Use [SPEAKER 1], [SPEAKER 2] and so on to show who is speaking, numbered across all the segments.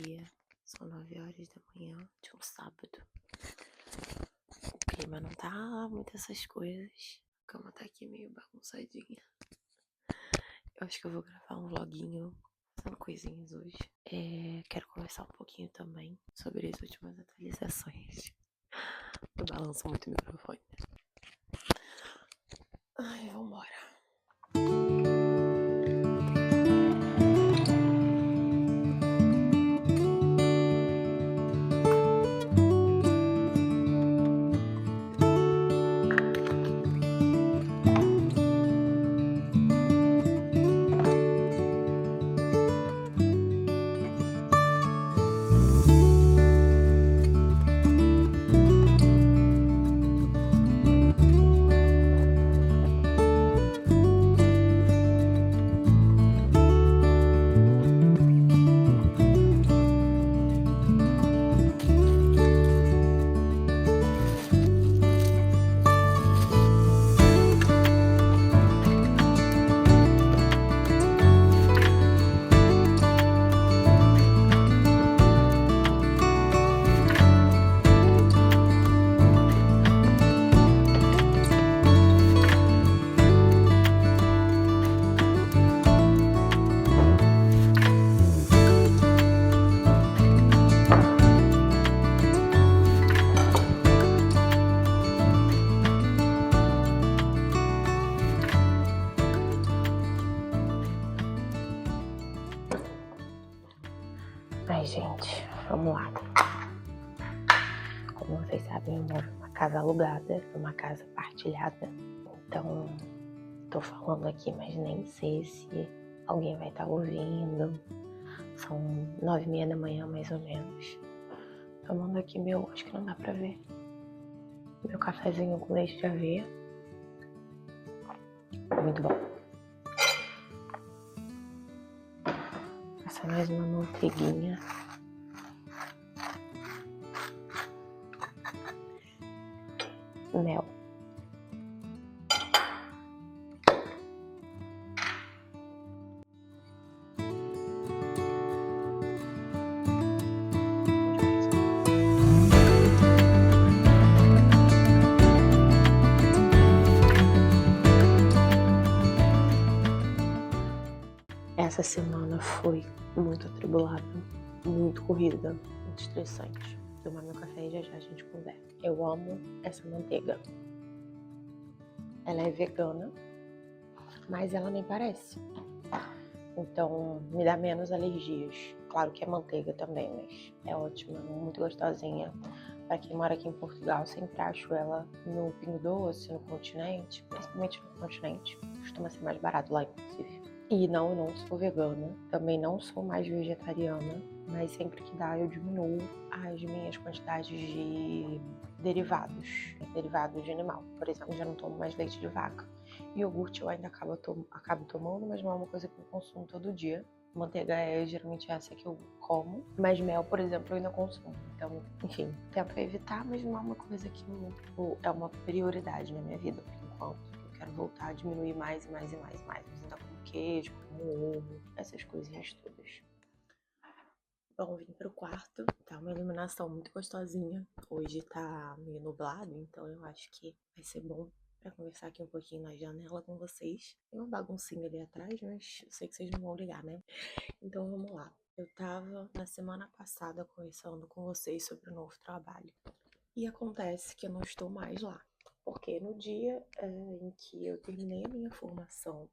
[SPEAKER 1] dia, são 9 horas da manhã de um sábado. O clima não tá muito essas coisas, a cama tá aqui meio bagunçadinha. Eu acho que eu vou gravar um vloguinho fazendo coisinhas hoje. Quero conversar um pouquinho também sobre as últimas atualizações. Eu balanço muito o microfone. Ai, vambora. Ai, gente, vamos lá. Como vocês sabem, eu moro numa casa alugada, numa casa partilhada. Então, tô falando aqui, mas nem sei se alguém vai estar ouvindo. São 9h30 da manhã, mais ou menos. Tomando aqui acho que não dá pra ver, meu cafezinho com leite de aveia. Muito bom. Passar mais uma manteiguinha. Mel. Essa semana foi muito atribulada, muito corrida, muito estressante. Vou tomar meu café e já a gente conversa. Eu amo essa manteiga. Ela é vegana, mas ela nem parece. Então me dá menos alergias. Claro que é manteiga também, mas é ótima, muito gostosinha. Pra quem mora aqui em Portugal, sempre acho ela no Pingo Doce, no Continente, principalmente no Continente. Costuma ser mais barato lá, inclusive. E não, eu não sou vegana, também não sou mais vegetariana, mas sempre que dá eu diminuo as minhas quantidades de derivados de animal. Por exemplo, eu já não tomo mais leite de vaca. Iogurte eu ainda acabo tomando, mas não é uma coisa que eu consumo todo dia. Manteiga é geralmente essa que eu como, mas mel, por exemplo, eu ainda consumo. Então, enfim, tento evitar, mas não é uma coisa que é uma prioridade na minha vida, por enquanto. Eu quero voltar a diminuir mais. Mas ainda como queijo, como ovo, essas coisinhas todas. Bom, vim pro quarto, tá uma iluminação muito gostosinha. Hoje tá meio nublado, então eu acho que vai ser bom pra conversar aqui um pouquinho na janela com vocês. Tem uma baguncinha ali atrás, mas eu sei que vocês não vão ligar, né? Então vamos lá. Eu tava na semana passada conversando com vocês sobre o novo trabalho. E acontece que eu não estou mais lá. Porque no dia em que eu terminei a minha formação,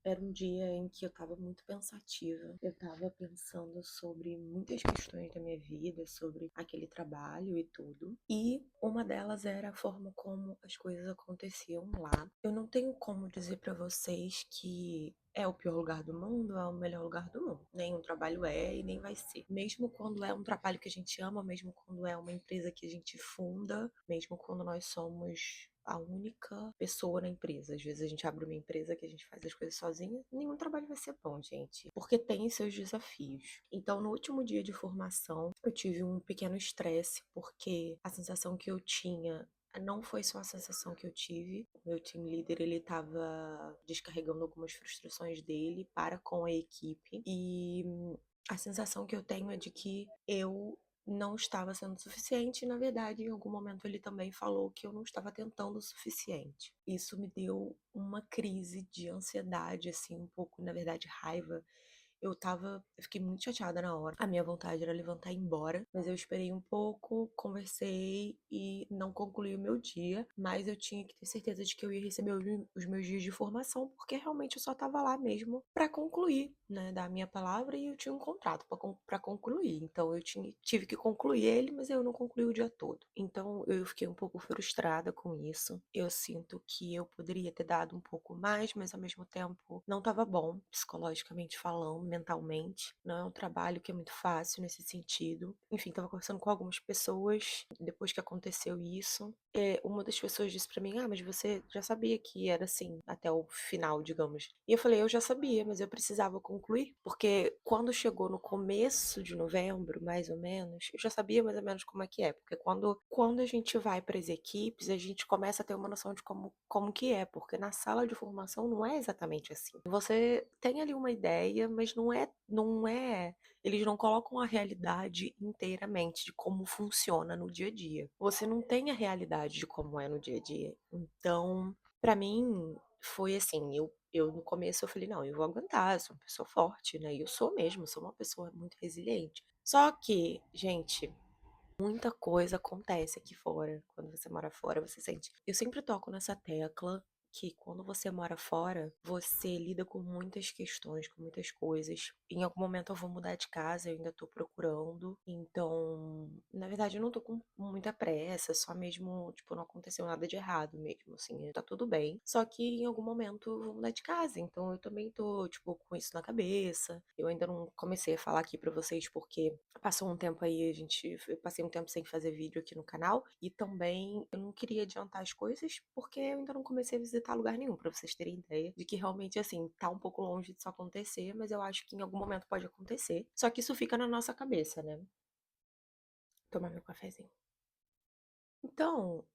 [SPEAKER 1] era um dia em que eu estava muito pensativa. Eu estava pensando sobre muitas questões da minha vida, sobre aquele trabalho e tudo. E uma delas era a forma como as coisas aconteciam lá. Eu não tenho como dizer para vocês que é o pior lugar do mundo, é o melhor lugar do mundo. Nenhum trabalho é e nem vai ser. Mesmo quando é um trabalho que a gente ama, mesmo quando é uma empresa que a gente funda, mesmo quando nós somos a única pessoa na empresa. Às vezes a gente abre uma empresa que a gente faz as coisas sozinha, nenhum trabalho vai ser bom, gente, porque tem seus desafios. Então, no último dia de formação, eu tive um pequeno estresse, porque a sensação que eu tinha não foi só a sensação que eu tive. O meu team leader, ele estava descarregando algumas frustrações dele para com a equipe e A sensação que eu tenho é de que eu não estava sendo suficiente e, na verdade, em algum momento ele também falou que eu não estava tentando o suficiente. Isso me deu uma crise de ansiedade, assim, um pouco, na verdade, raiva. Eu fiquei muito chateada na hora. A minha vontade era levantar e ir embora, mas eu esperei um pouco, conversei e não concluí o meu dia, mas eu tinha que ter certeza de que eu ia receber os meus dias de formação, porque realmente eu só tava lá mesmo pra concluir, né, dar a minha palavra e eu tinha um contrato pra concluir. Então tive que concluir ele, mas eu não concluí o dia todo. Então eu fiquei um pouco frustrada com isso. Eu sinto que eu poderia ter dado um pouco mais, mas ao mesmo tempo não estava bom, psicologicamente falando, mentalmente. Não é um trabalho que é muito fácil nesse sentido. Enfim, estava conversando com algumas pessoas depois que aconteceu isso. Uma das pessoas disse pra mim: Ah, mas você já sabia que era assim até o final, digamos. E eu falei: Eu já sabia, mas eu precisava concluir, porque quando chegou no começo de novembro, mais ou menos, eu já sabia mais ou menos como é que é, porque quando a gente vai para as equipes, a gente começa a ter uma noção de como que é, porque na sala de formação não é exatamente assim. Você tem ali uma ideia, mas não é, eles não colocam a realidade inteiramente de como funciona no dia a dia. Você não tem a realidade de como é no dia a dia. Então, pra mim, foi assim, eu no começo eu falei, não, eu vou aguentar, eu sou uma pessoa forte, né? E eu sou mesmo, sou uma pessoa muito resiliente. Só que, gente, muita coisa acontece aqui fora. Quando você mora fora, você sente. Eu sempre toco nessa tecla que quando você mora fora, você lida com muitas questões, com muitas coisas. Em algum momento eu vou mudar de casa, eu ainda tô procurando. Então, na verdade, eu não tô com muita pressa, só mesmo, tipo, não aconteceu nada de errado mesmo, assim, tá tudo bem. Só que em algum momento eu vou mudar de casa, então eu também tô, tipo, com isso na cabeça. Eu ainda não comecei a falar aqui pra vocês porque passou um tempo aí, eu passei um tempo sem fazer vídeo aqui no canal e também eu não queria adiantar as coisas porque eu ainda não comecei a visitar lugar nenhum, pra vocês terem ideia de que realmente, assim, tá um pouco longe disso acontecer, mas eu acho que em algum momento pode acontecer. Só que isso fica na nossa cabeça, né? Tomar meu cafezinho. Então,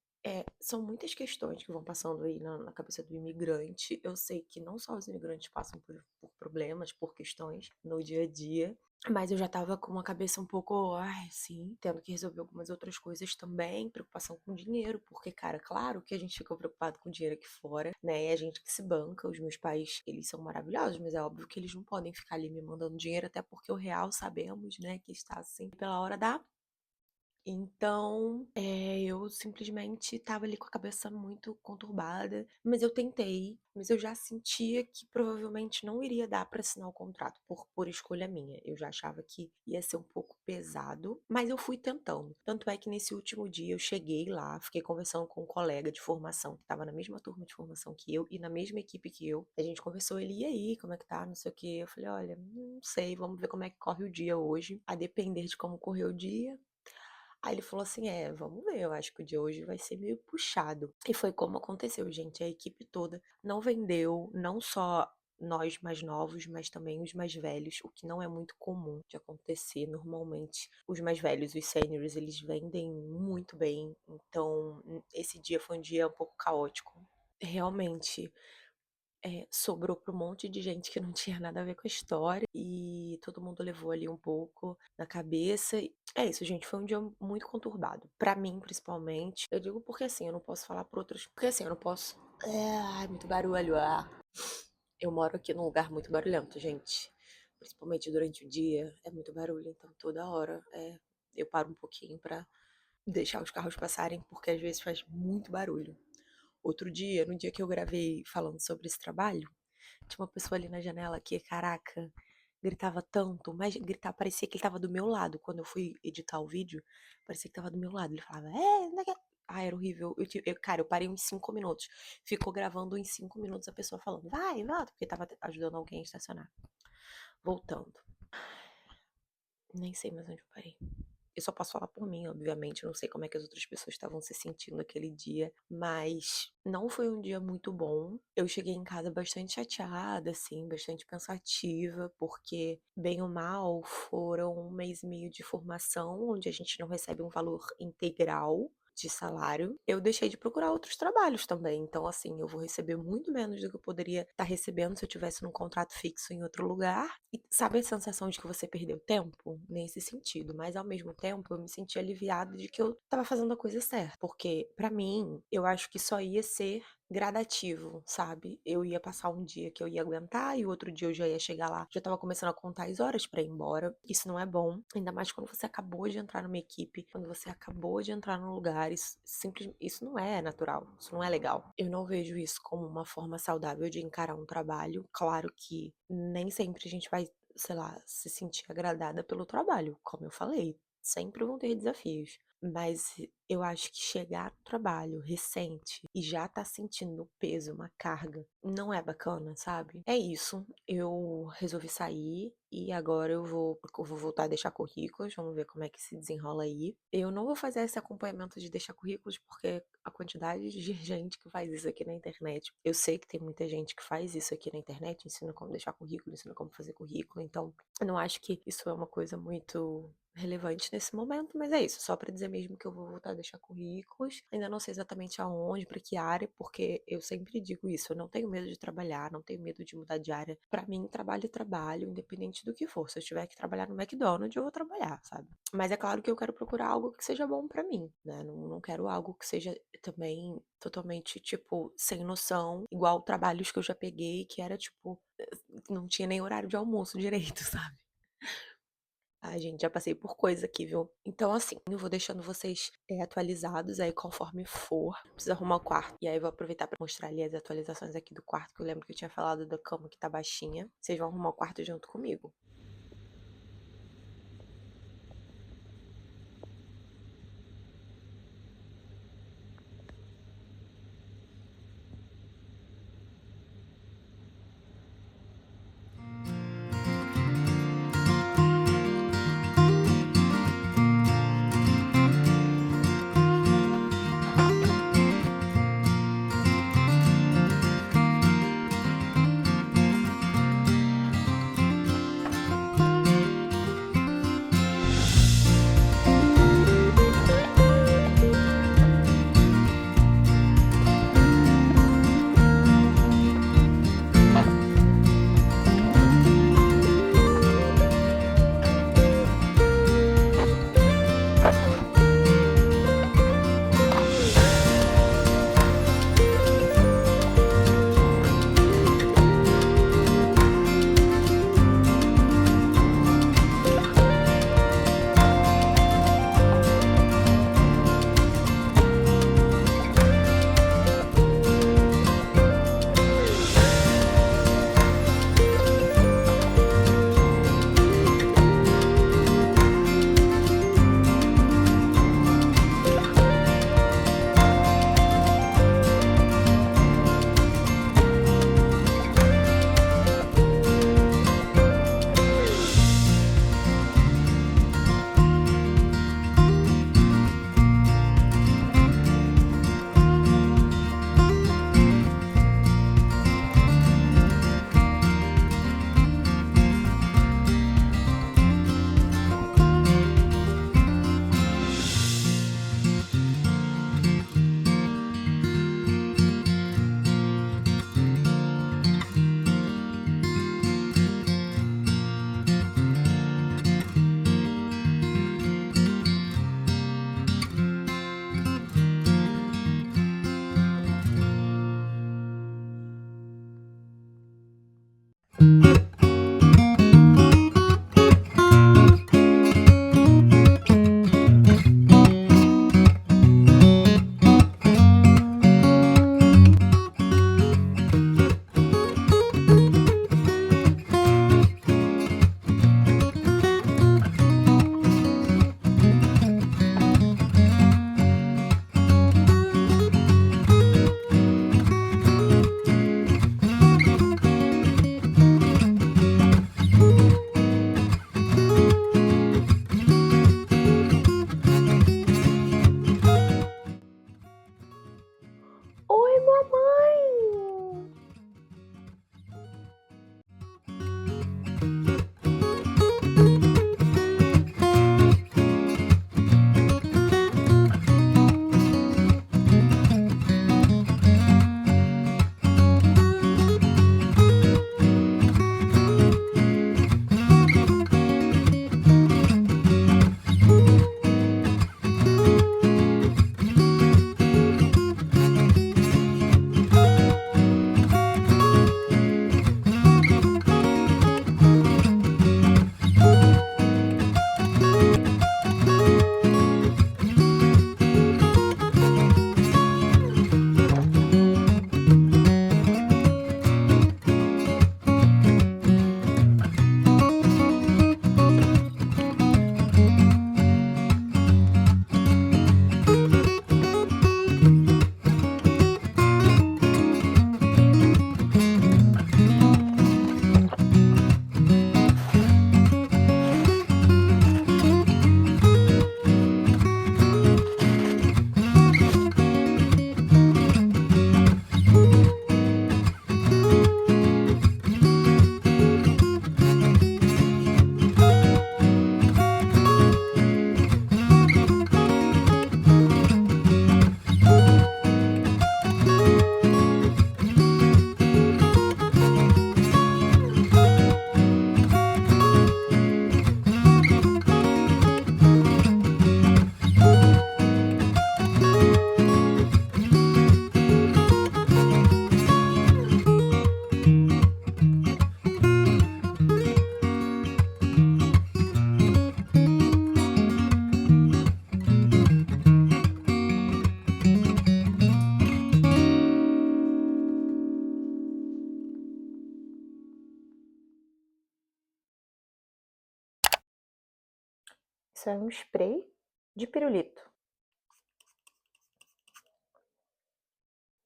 [SPEAKER 1] são muitas questões que vão passando aí na cabeça do imigrante. Eu sei que não só os imigrantes passam por problemas, por questões no dia a dia, mas eu já tava com uma cabeça um pouco, ai, sim, tendo que resolver algumas outras coisas também, preocupação com dinheiro, porque, cara, claro que a gente fica preocupado com dinheiro aqui fora, né? É a gente que se banca, os meus pais, eles são maravilhosos, mas é óbvio que eles não podem ficar ali me mandando dinheiro, até porque o real sabemos, né, que está assim pela hora da. Então, eu simplesmente estava ali com a cabeça muito conturbada, mas eu tentei, mas eu já sentia que provavelmente não iria dar para assinar o contrato por escolha minha. Eu já achava que ia ser um pouco pesado, mas eu fui tentando. Tanto é que nesse último dia eu cheguei lá, fiquei conversando com um colega de formação que estava na mesma turma de formação que eu e na mesma equipe que eu. A gente conversou, ele, e aí, como é que tá? Não sei o quê. Eu falei, olha, não sei, vamos ver como é que corre o dia hoje. A depender de como correr o dia, aí ele falou assim: vamos ver, eu acho que o de hoje vai ser meio puxado. E foi como aconteceu, gente. A equipe toda não vendeu, não só nós mais novos, mas também os mais velhos, o que não é muito comum de acontecer. Normalmente, os mais velhos, os seniors, eles vendem muito bem. Então, esse dia foi um dia um pouco caótico. Realmente, sobrou para um monte de gente que não tinha nada a ver com a história e todo mundo levou ali um pouco na cabeça. É isso, gente, foi um dia muito conturbado. Pra mim, principalmente. Eu digo porque assim, eu não posso falar por outros. Porque assim, eu não posso. Ai, muito barulho. Eu moro aqui num lugar muito barulhento, gente. Principalmente durante o dia, é muito barulho, então toda hora eu paro um pouquinho pra deixar os carros passarem, porque às vezes faz muito barulho. Outro dia, no dia que eu gravei falando sobre esse trabalho, tinha uma pessoa ali na janela que, caraca, gritava tanto, mas gritar parecia que ele tava do meu lado. Quando eu fui editar o vídeo, parecia que tava do meu lado. Ele falava, não é que... Ah, era horrível. Cara, eu parei uns 5 minutos. Ficou gravando em 5 minutos a pessoa falando, vai, volta, porque tava ajudando alguém a estacionar. Voltando. Nem sei mais onde eu parei. Eu só posso falar por mim, obviamente. Eu não sei como é que as outras pessoas estavam se sentindo aquele dia, mas não foi um dia muito bom. Eu cheguei em casa bastante chateada, assim, bastante pensativa, porque, bem ou mal, foram 1 mês e meio de formação, onde a gente não recebe um valor integral. de salário, eu deixei de procurar outros trabalhos também. Então, assim, eu vou receber muito menos do que eu poderia estar recebendo se eu tivesse num contrato fixo em outro lugar. E sabe a sensação de que você perdeu tempo? Nesse sentido. Mas ao mesmo tempo, eu me senti aliviada de que eu tava fazendo a coisa certa. Porque, pra mim, eu acho que só ia ser gradativo, sabe? Eu ia passar um dia que eu ia aguentar e o outro dia eu já ia chegar lá, já tava começando a contar as horas pra ir embora. Isso não é bom, ainda mais quando você acabou de entrar numa equipe, quando você acabou de entrar num lugar, isso não é natural, isso não é legal. Eu não vejo isso como uma forma saudável de encarar um trabalho. Claro que nem sempre a gente vai, sei lá, se sentir agradada pelo trabalho, como eu falei, sempre vão ter desafios. Mas eu acho que chegar no trabalho recente e já tá sentindo o peso, uma carga, não é bacana, sabe? É isso. Eu resolvi sair e agora eu vou voltar a deixar currículos. Vamos ver como é que se desenrola aí. Eu não vou fazer esse acompanhamento de deixar currículos porque a quantidade de gente que faz isso aqui na internet. Eu sei que tem muita gente que faz isso aqui na internet, ensina como deixar currículo, ensina como fazer currículo. Então, eu não acho que isso é uma coisa muito relevante nesse momento, mas é isso, só pra dizer mesmo que eu vou voltar a deixar currículos. Ainda não sei exatamente aonde, pra que área, porque eu sempre digo isso, eu não tenho medo de trabalhar, não tenho medo de mudar de área. Pra mim, trabalho é trabalho, independente do que for. Se eu tiver que trabalhar no McDonald's, eu vou trabalhar, sabe? Mas é claro que eu quero procurar algo que seja bom pra mim, né? Não quero algo que seja também totalmente, tipo, sem noção, igual trabalhos que eu já peguei, que era, tipo, não tinha nem horário de almoço direito, sabe? Ai, gente, já passei por coisa aqui, viu? Então, assim, eu vou deixando vocês atualizados aí conforme for. Preciso arrumar o quarto. E aí, eu vou aproveitar pra mostrar ali as atualizações aqui do quarto, que eu lembro que eu tinha falado da cama que tá baixinha. Vocês vão arrumar o quarto junto comigo. Isso é um spray de pirulito.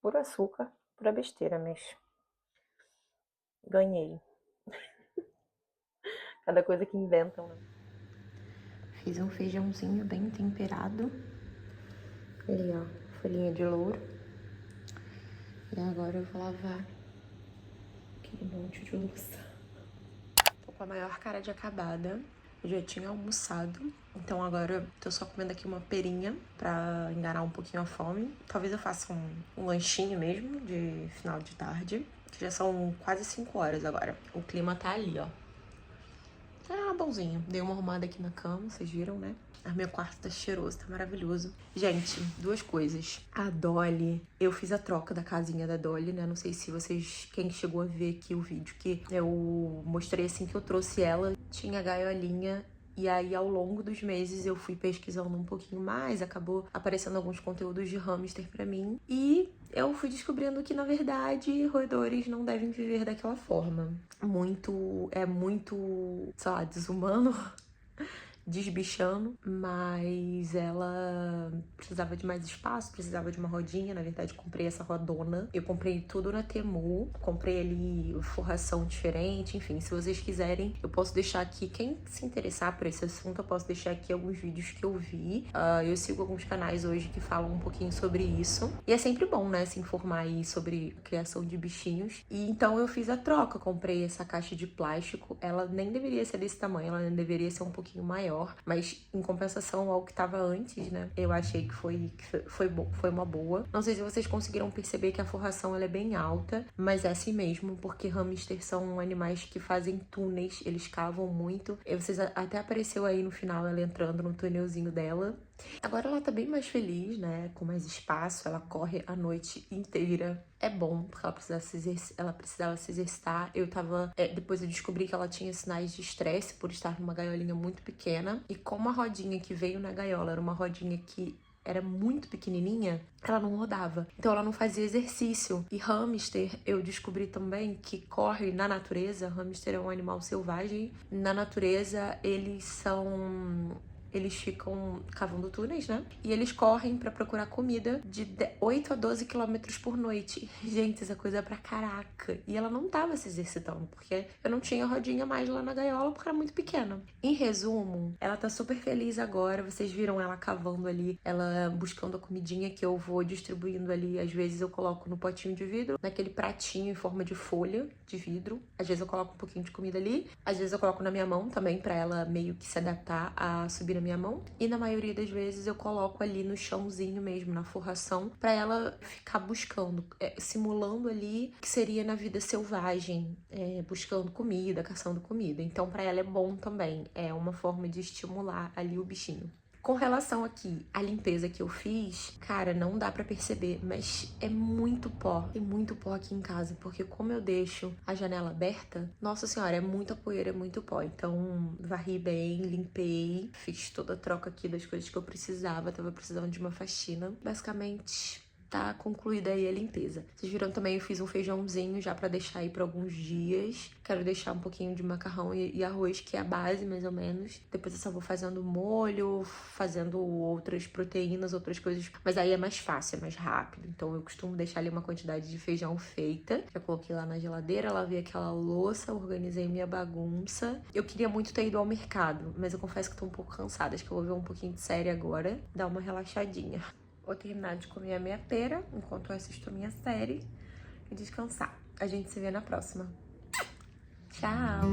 [SPEAKER 1] Puro açúcar, pura besteira, mas ganhei. Cada coisa que inventam, né? Fiz um feijãozinho bem temperado. Ali, ó, folhinha de louro. E agora eu vou lavar aquele monte de louça. Tô com a maior cara de acabada. Eu já tinha almoçado, então agora eu tô só comendo aqui uma perinha pra enganar um pouquinho a fome. Talvez eu faça um lanchinho mesmo de final de tarde, que já são quase 5 horas agora. O clima tá ali, ó. Tá bonzinho. Dei uma arrumada aqui na cama, vocês viram, né? Meu quarto tá cheiroso, tá maravilhoso. Gente, duas coisas. A Dolly, eu fiz a troca da casinha da Dolly, né? Não sei se vocês, quem chegou a ver aqui o vídeo, que eu mostrei assim que eu trouxe ela. Tinha gaiolinha. E aí, ao longo dos meses, eu fui pesquisando um pouquinho mais, acabou aparecendo alguns conteúdos de hamster pra mim. E eu fui descobrindo que, na verdade, roedores não devem viver daquela forma. É muito, sei lá, desumano, desbichando, mas ela precisava de mais espaço, precisava de uma rodinha. Na verdade, comprei essa rodona. Eu comprei tudo na Temu, comprei ali forração diferente, enfim, se vocês quiserem, eu posso deixar aqui, quem se interessar por esse assunto, eu posso deixar aqui alguns vídeos que eu vi. Eu sigo alguns canais hoje que falam um pouquinho sobre isso, e é sempre bom, né, se informar aí sobre a criação de bichinhos. E então eu fiz a troca, comprei essa caixa de plástico, ela nem deveria ser desse tamanho, ela deveria ser um pouquinho maior, mas em compensação ao que tava antes, né, eu achei que foi uma boa. Não sei se vocês conseguiram perceber que a forração ela é bem alta, mas é assim mesmo, porque hamsters são animais que fazem túneis, eles cavam muito. E vocês até apareceu aí no final ela entrando no túnelzinho dela. Agora ela tá bem mais feliz, né, com mais espaço, ela corre a noite inteira. É bom, porque ela precisava se exercitar. Depois eu descobri que ela tinha sinais de estresse por estar numa gaiolinha muito pequena. E como a rodinha que veio na gaiola era uma rodinha que era muito pequenininha, ela não rodava. Então ela não fazia exercício. E hamster, eu descobri também que corre na natureza. Hamster é um animal selvagem. Na natureza, eles ficam cavando túneis, né? E eles correm pra procurar comida de 8 a 12 quilômetros por noite. Gente, essa coisa é pra caraca. E ela não tava se exercitando, porque eu não tinha rodinha mais lá na gaiola, porque era muito pequena. Em resumo, ela tá super feliz agora. Vocês viram ela cavando ali, ela buscando a comidinha que eu vou distribuindo ali. Às vezes eu coloco no potinho de vidro, naquele pratinho em forma de folha de vidro. Às vezes eu coloco um pouquinho de comida ali. Às vezes eu coloco na minha mão também, pra ela meio que se adaptar a subir na minha mão, e na maioria das vezes eu coloco ali no chãozinho mesmo, na forração, pra ela ficar buscando, simulando ali que seria na vida selvagem, buscando comida, caçando comida. Então pra ela é bom também, é uma forma de estimular ali o bichinho. Com relação aqui à limpeza que eu fiz, cara, não dá pra perceber, mas é muito pó. Tem muito pó aqui em casa, porque como eu deixo a janela aberta, nossa senhora, é muita poeira, é muito pó. Então, varri bem, limpei, fiz toda a troca aqui das coisas que eu precisava, tava precisando de uma faxina. Basicamente, tá concluída aí a limpeza. Vocês viram também, eu fiz um feijãozinho já pra deixar aí por alguns dias. Quero deixar um pouquinho de macarrão e arroz, que é a base, mais ou menos. Depois eu só vou fazendo molho, fazendo outras proteínas, outras coisas. Mas aí é mais fácil, é mais rápido. Então eu costumo deixar ali uma quantidade de feijão feita. Já coloquei lá na geladeira, lavei aquela louça, organizei minha bagunça. Eu queria muito ter ido ao mercado, mas eu confesso que tô um pouco cansada. Acho que eu vou ver um pouquinho de série agora, dar uma relaxadinha. Vou terminar de comer a minha pera enquanto eu assisto a minha série e descansar. A gente se vê na próxima. Tchau!